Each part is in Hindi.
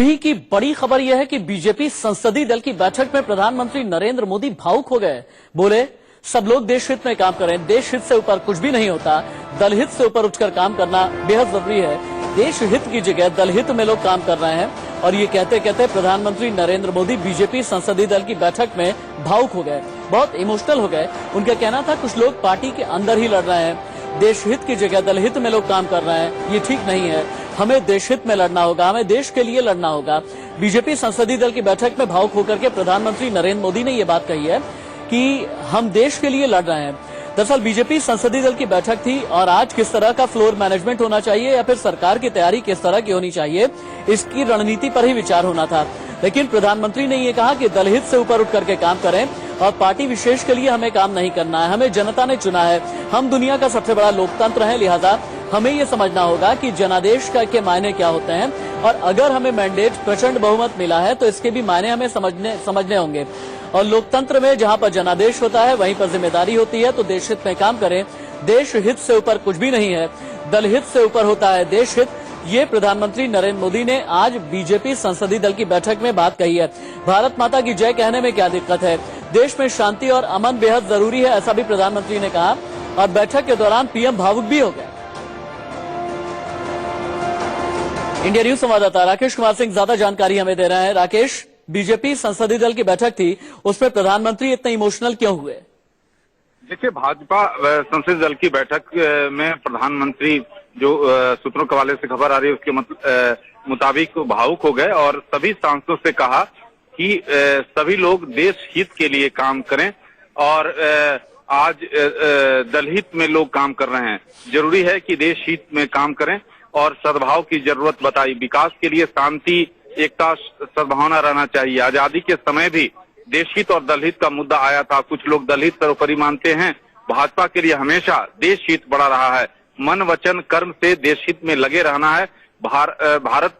अभी की बड़ी खबर यह है कि बीजेपी संसदीय दल की बैठक में प्रधानमंत्री नरेंद्र मोदी भावुक हो गए। बोले, सब लोग देश हित में काम करें, देश हित से ऊपर कुछ भी नहीं होता, दल हित से ऊपर उठकर काम करना बेहद जरूरी है। देश हित की जगह दल हित में लोग काम कर रहे हैं। और ये कहते कहते प्रधानमंत्री नरेंद्र मोदी बीजेपी संसदीय दल की बैठक में भावुक हो गए, बहुत इमोशनल हो गए। उनका कहना था कुछ लोग पार्टी के अंदर ही लड़ रहे हैं, देश हित की जगह दल हित में लोग काम कर रहे हैं, ये ठीक नहीं है। हमें देश हित में लड़ना होगा, हमें देश के लिए लड़ना होगा। बीजेपी संसदीय दल की बैठक में भावुक होकर के प्रधानमंत्री नरेंद्र मोदी ने ये बात कही है कि हम देश के लिए लड़ रहे हैं। दरअसल बीजेपी संसदीय दल की बैठक थी और आज किस तरह का फ्लोर मैनेजमेंट होना चाहिए या फिर सरकार की तैयारी किस तरह की होनी चाहिए, इसकी रणनीति पर ही विचार होना था। लेकिन प्रधानमंत्री ने ये कहा कि दल हित से ऊपर उठ करके काम करें और पार्टी विशेष के लिए हमें काम नहीं करना है। हमें जनता ने चुना है, हम दुनिया का सबसे बड़ा लोकतंत्र है, लिहाजा हमें ये समझना होगा कि जनादेश के मायने क्या होते हैं और अगर हमें मैंडेट प्रचंड बहुमत मिला है तो इसके भी मायने हमें समझने होंगे। और लोकतंत्र में जहां पर जनादेश होता है वहीं पर जिम्मेदारी होती है, तो देश हित में काम करें। देश हित से ऊपर कुछ भी नहीं है, दल हित से ऊपर होता है देश हित। ये प्रधानमंत्री नरेंद्र मोदी ने आज बीजेपी संसदीय दल की बैठक में बात कही है। भारत माता की जय कहने में क्या दिक्कत है, देश में शांति और अमन बेहद जरूरी है, ऐसा भी प्रधानमंत्री ने कहा। और बैठक के दौरान पीएम भावुक भी हो गए। इंडिया न्यूज संवाददाता राकेश कुमार सिंह ज्यादा जानकारी हमें दे रहे हैं। राकेश, बीजेपी संसदीय दल की बैठक थी, उसमें प्रधानमंत्री इतने इमोशनल क्यों हुए? देखिए, भाजपा संसदीय दल की बैठक में प्रधानमंत्री जो सूत्रों के हवाले से खबर आ रही है उसके मुताबिक भावुक हो गए और सभी सांसदों से कहा कि सभी लोग देश हित के लिए काम करें और आज दलहित में लोग काम कर रहे हैं। जरूरी है कि देश हित में काम करें और सद्भाव की जरूरत बताई। विकास के लिए शांति, एकता, सद्भावना रहना चाहिए। आजादी के समय भी देशहित और दलहित का मुद्दा आया था। कुछ लोग दलहित सर्वोपरि मानते हैं। भाजपा के लिए हमेशा देश हित बड़ा रहा है। मन वचन कर्म से देश हित में लगे रहना है। भारत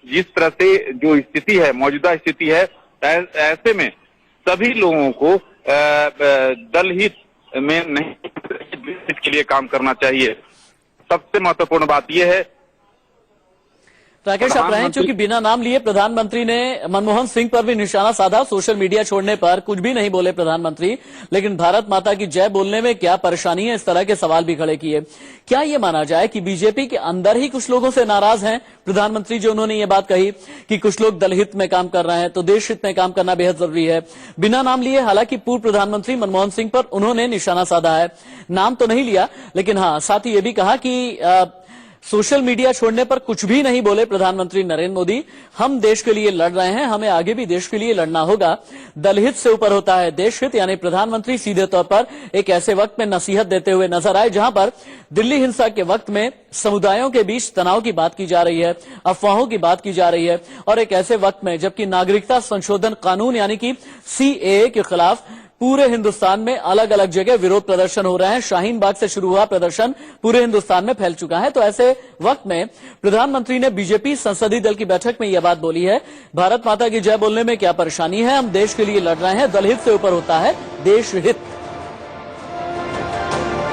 जिस तरह से जो स्थिति है, मौजूदा स्थिति है, ऐसे में सभी लोगों को दलहित में नहीं, देश के लिए काम करना चाहिए। सबसे महत्वपूर्ण बात यह है, राकेश, आप रहे चूंकि बिना नाम लिए प्रधानमंत्री ने मनमोहन सिंह पर भी निशाना साधा। सोशल मीडिया छोड़ने पर कुछ भी नहीं बोले प्रधानमंत्री, लेकिन भारत माता की जय बोलने में क्या परेशानी है, इस तरह के सवाल भी खड़े किए। क्या ये माना जाए कि बीजेपी के अंदर ही कुछ लोगों से नाराज हैं प्रधानमंत्री, जो उन्होंने ये बात कही कि कुछ लोग दलहित में काम कर रहे हैं तो देश हित में काम करना बेहद जरूरी है? बिना नाम लिए हालांकि पूर्व प्रधानमंत्री मनमोहन सिंह पर उन्होंने निशाना साधा है, नाम तो नहीं लिया, लेकिन हाँ, साथ ही ये भी कहा कि सोशल मीडिया छोड़ने पर कुछ भी नहीं बोले प्रधानमंत्री नरेंद्र मोदी। हम देश के लिए लड़ रहे हैं, हमें आगे भी देश के लिए लड़ना होगा। दलहित से ऊपर होता है देश हित, यानी प्रधानमंत्री सीधे तौर पर एक ऐसे वक्त में नसीहत देते हुए नजर आए जहां पर दिल्ली हिंसा के वक्त में समुदायों के बीच तनाव की बात की जा रही है, अफवाहों की बात की जा रही है, और एक ऐसे वक्त में जबकि नागरिकता संशोधन कानून यानी कि सीएए के खिलाफ पूरे हिंदुस्तान में अलग अलग जगह विरोध प्रदर्शन हो रहे हैं। शाहीन बाग से शुरू हुआ प्रदर्शन पूरे हिंदुस्तान में फैल चुका है। तो ऐसे वक्त में प्रधानमंत्री ने बीजेपी संसदीय दल की बैठक में यह बात बोली है, भारत माता की जय बोलने में क्या परेशानी है, हम देश के लिए लड़ रहे हैं, दलहित से ऊपर होता है देश हित।